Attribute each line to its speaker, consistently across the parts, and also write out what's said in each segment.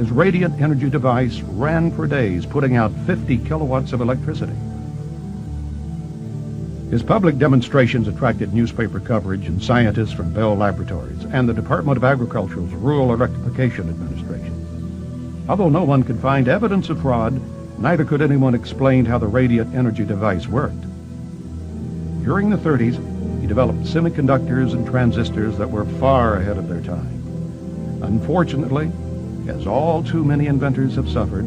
Speaker 1: His radiant energy device ran for days, putting out 50 kilowatts of electricity. His public demonstrations attracted newspaper coverage and scientists from Bell Laboratories and the Department of Agriculture's Rural Electrification Administration. Although no one could find evidence of fraud, neither could anyone explain how the radiant energy device worked. During the 30s, he developed semiconductors and transistors that were far ahead of their time. Unfortunately, as all too many inventors have suffered,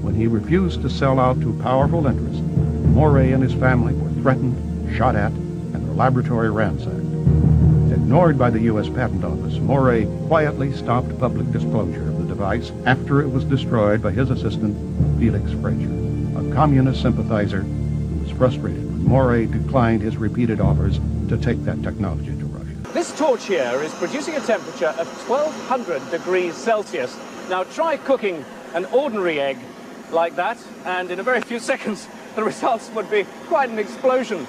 Speaker 1: when he refused to sell out to powerful interests, Moray and his family were threatened, shot at, and their laboratory ransacked. Ignored by the U.S. Patent Office, Moray quietly stopped public disclosure of the device after it was destroyed by his assistant, Felix Frazier, a communist sympathizer who was frustrated when Moray declined his repeated offers to take that technology to Russia.
Speaker 2: This torch here is producing a temperature of 1200 degrees Celsius. Now try cooking an ordinary egg like that, and in a very few seconds the results would be quite an explosion.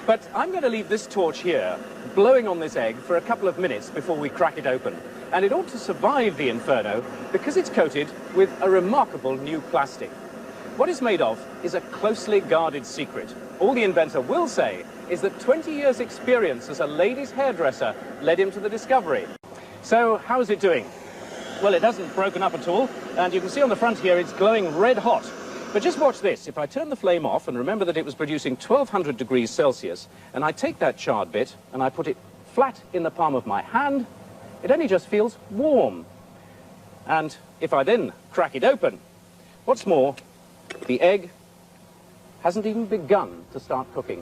Speaker 2: But I'm going to leave this torch here, blowing on this egg for a couple of minutes before we crack it open. And it ought to survive the inferno because it's coated with a remarkable new plastic. What it's made of is a closely guarded secret. All the inventor will say is that 20 years' experience as a ladies' hairdresser led him to the discovery. So how's it doing? Well, it hasn't broken up at all, and you can see on the front here it's glowing red hot. But just watch this. If I turn the flame off, and remember that it was producing 1200 degrees Celsius, and I take that charred bit and I put it flat in the palm of my hand, it only just feels warm. And if I then crack it open, what's more, the egg hasn't even begun to start cooking.